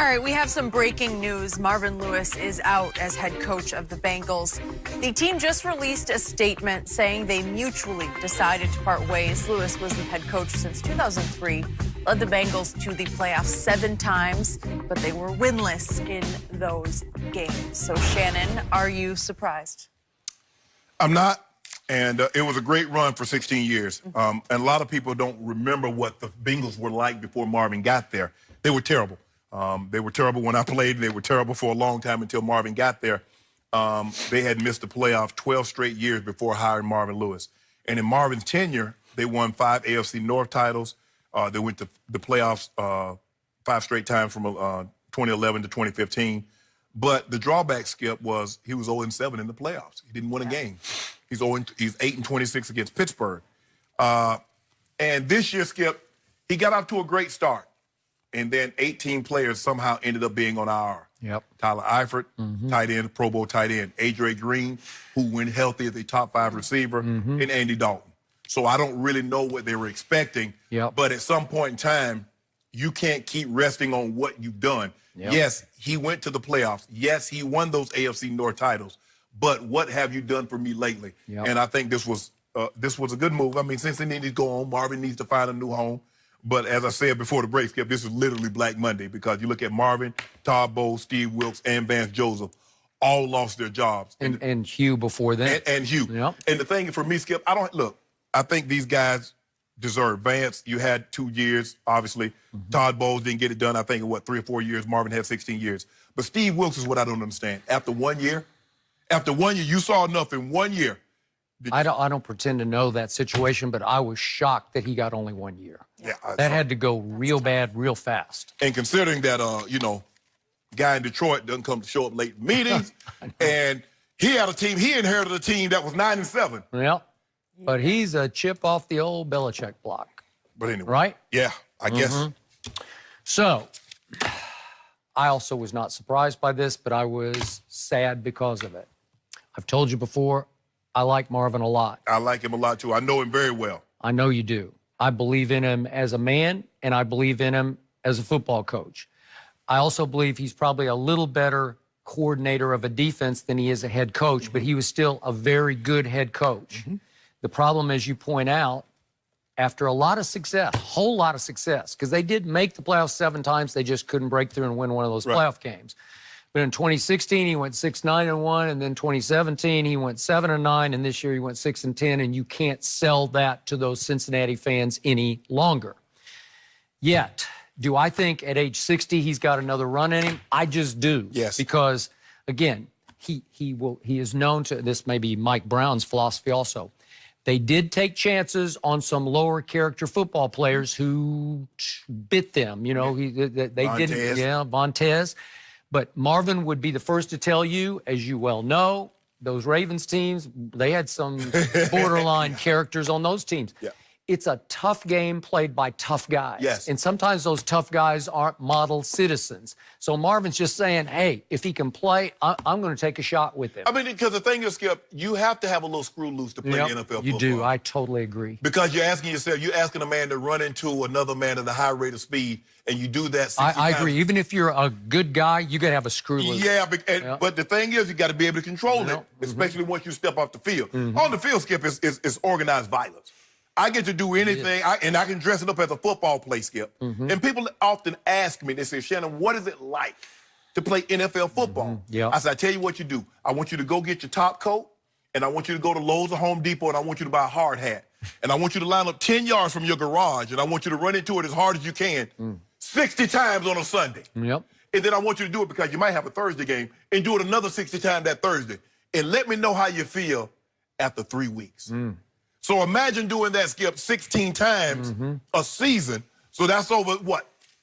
All right, we have some breaking news. Marvin Lewis is out as head coach of the Bengals. The team just released a statement saying they mutually decided to part ways. Lewis was the head coach since 2003, led the Bengals to the playoffs 7 times, but they were winless in those games. So, Shannon, are you surprised? I'm not, and it was a great run for 16 years. And a lot of people don't remember what the Bengals were like before Marvin got there. They were terrible. They were terrible when I played. They were terrible for a long time until Marvin got there. They had missed the playoffs 12 straight years before hiring Marvin Lewis. And in Marvin's tenure, they won 5 AFC North titles. They went to the playoffs 5 straight times from 2011 to 2015. But the drawback, Skip, was he was 0-7 in the playoffs. He didn't win a game. He's 8-26 against Pittsburgh. And this year, Skip, he got off to a great start. And then 18 players somehow ended up being on IR. Yep. Tyler Eifert, tight end, Pro Bowl tight end. Adrian Green, who went healthy as a top 5 receiver, and Andy Dalton. So I don't really know what they were expecting. Yep. But at some point in time, you can't keep resting on what you've done. Yep. Yes, he went to the playoffs. Yes, he won those AFC North titles. But what have you done for me lately? Yep. And I think this was a good move. I mean, Cincinnati needs to go on. Marvin needs to find a new home. But as I said before the break, Skip, this is literally Black Monday because you look at Marvin, Todd Bowles, Steve Wilkes, and Vance Joseph all lost their jobs. And Hugh before that. And Hugh. Yep. And the thing for me, Skip, I think these guys deserve. Vance, you had 2 years, obviously. Todd Bowles didn't get it done, I think, in 3 or 4 years. Marvin had 16 years. But Steve Wilkes is what I don't understand. After 1 year, you saw enough in 1 year. I don't pretend to know that situation, but I was shocked that he got only 1 year. Yeah, that had to go real bad, real fast. And considering that, guy in Detroit doesn't show up late meetings, and he had a team, he inherited a team that was 9-7. Yeah, but he's a chip off the old Belichick block. But anyway, right? Yeah, I guess. So, I also was not surprised by this, but I was sad because of it. I've told you before, I like Marvin a lot. I like him a lot, too. I know him very well. I know you do. I believe in him as a man, and I believe in him as a football coach. I also believe he's probably a little better coordinator of a defense than he is a head coach, but he was still a very good head coach. The problem, as you point out, after a lot of success, a whole lot of success, because they did make the playoffs 7 times, they just couldn't break through and win one of those playoff games. But in 2016, he went 6-9-1, and then 2017, he went 7-9, and this year he went 6-10, and you can't sell that to those Cincinnati fans any longer. Yet, do I think at age 60 he's got another run in him? I just do. Yes. Because, again, he is known to, this may be Mike Brown's philosophy also, they did take chances on some lower character football players who bit them. You know, they didn't. Yeah, Vontez. But Marvin would be the first to tell you, as you well know, those Ravens teams, they had some borderline characters on those teams. Yeah. It's a tough game played by tough guys. Yes. And sometimes those tough guys aren't model citizens. So Marvin's just saying, hey, if he can play, I'm going to take a shot with him. I mean, because the thing is, Skip, you have to have a little screw loose to play NFL football. You do. I totally agree. Because you're asking a man to run into another man at a high rate of speed, and you do that 60 I times. agree. Even if you're a good guy, you got to have a screw loose. Yeah, but the thing is, you got to be able to control it, especially once you step off the field. On the field, Skip, is organized violence. I get to do anything, and I can dress it up as a football play, Skip. And people often ask me, they say, Shannon, what is it like to play NFL football? I said, I tell you what you do. I want you to go get your top coat, and I want you to go to Lowe's or Home Depot, and I want you to buy a hard hat. And I want you to line up 10 yards from your garage, and I want you to run into it as hard as you can 60 times on a Sunday. And then I want you to do it because you might have a Thursday game, and do it another 60 times that Thursday. And let me know how you feel after 3 weeks. So imagine doing that, Skip, 16 times a season. So that's over,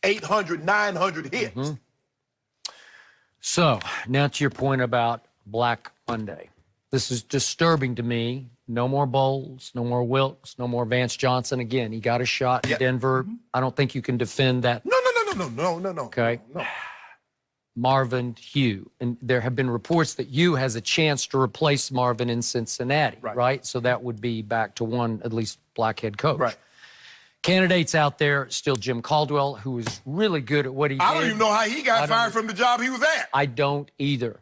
800, 900 hits. So now to your point about Black Monday. This is disturbing to me. No more Bowles, no more Wilkes, no more Vance Johnson. Again, he got a shot in Denver. I don't think you can defend that. No. Okay. No. Marvin, Hugh. And there have been reports that Hugh has a chance to replace Marvin in Cincinnati, right? So that would be back to one, at least, black head coach. Right. Candidates out there, still Jim Caldwell, who was really good at what he did. I don't even know how he got fired from the job he was at. I don't either.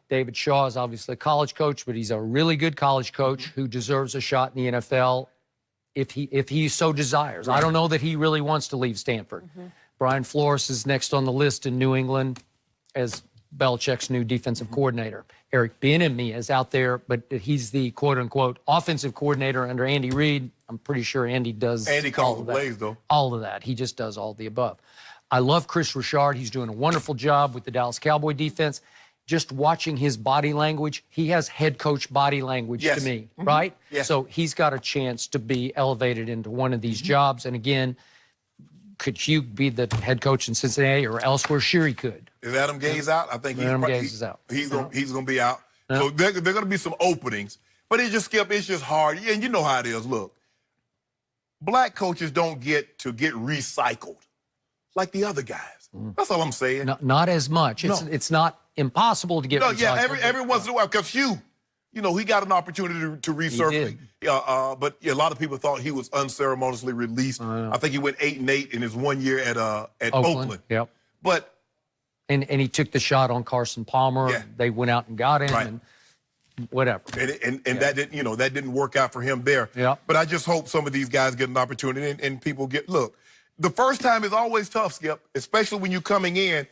David Shaw is obviously a college coach, but he's a really good college coach who deserves a shot in the NFL if he so desires. I don't know that he really wants to leave Stanford. Brian Flores is next on the list in New England as Belichick's new defensive coordinator. Eric Bieniemy is out there, but he's the quote-unquote offensive coordinator under Andy Reid. I'm pretty sure Andy does calls the plays, though. All of that. He just does all the above. I love Chris Richard. He's doing a wonderful job with the Dallas Cowboy defense. Just watching his body language, he has head coach body language to me, right? Yes. So he's got a chance to be elevated into one of these jobs. And again, could Hugh be the head coach in Cincinnati or elsewhere? Sure, he could. Is Adam Gase out? I think Adam Gase is out. He's going to be out. So there are going to be some openings. But it's just hard. And you know how it is. Look, black coaches don't get recycled like the other guys. That's all I'm saying. Not as much. It's not impossible to get recycled. Yeah, every once in a while. Because Hugh, he got an opportunity to resurface. But a lot of people thought he was unceremoniously released. I think he went 8-8 in his 1 year at Oakland. Yep. But and he took the shot on Carson Palmer. Yeah. They went out and got him and whatever. And that didn't work out for him there. Yeah. But I just hope some of these guys get an opportunity and people look. The first time is always tough, Skip, especially when you're coming in.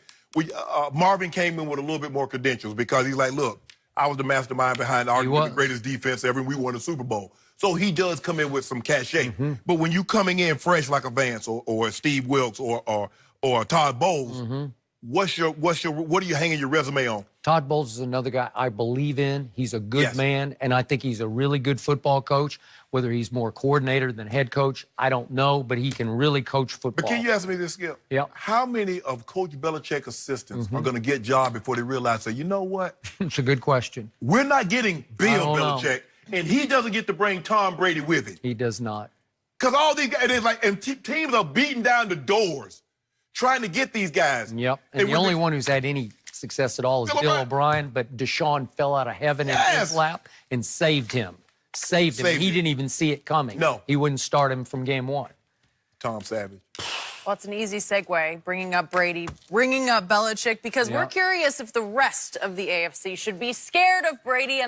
Marvin came in with a little bit more credentials because he's like, look, I was the mastermind behind arguably the greatest defense ever, and we won a Super Bowl. So he does come in with some cachet. But when you coming in fresh like a Vance or a Steve Wilkes or a Todd Bowles, what are you hanging your resume on? Todd Bowles is another guy I believe in. He's a good man, and I think he's a really good football coach. Whether he's more coordinator than head coach, I don't know, but he can really coach football. But can you ask me this, Skip? Yeah. How many of Coach Belichick's assistants are going to get jobs before they realize, you know what? It's a good question. We're not getting Bill Belichick, and he doesn't get to bring Tom Brady with him. He does not. Because all these guys, teams are beating down the doors trying to get these guys. Yep. And the only one who's had any success at all is Bill O'Brien, but Deshaun fell out of heaven in his lap and saved him. Saved him. He didn't even see it coming. No. He wouldn't start him from game one. Tom Savage. Well, it's an easy segue, bringing up Brady, bringing up Belichick, because we're curious if the rest of the AFC should be scared of Brady.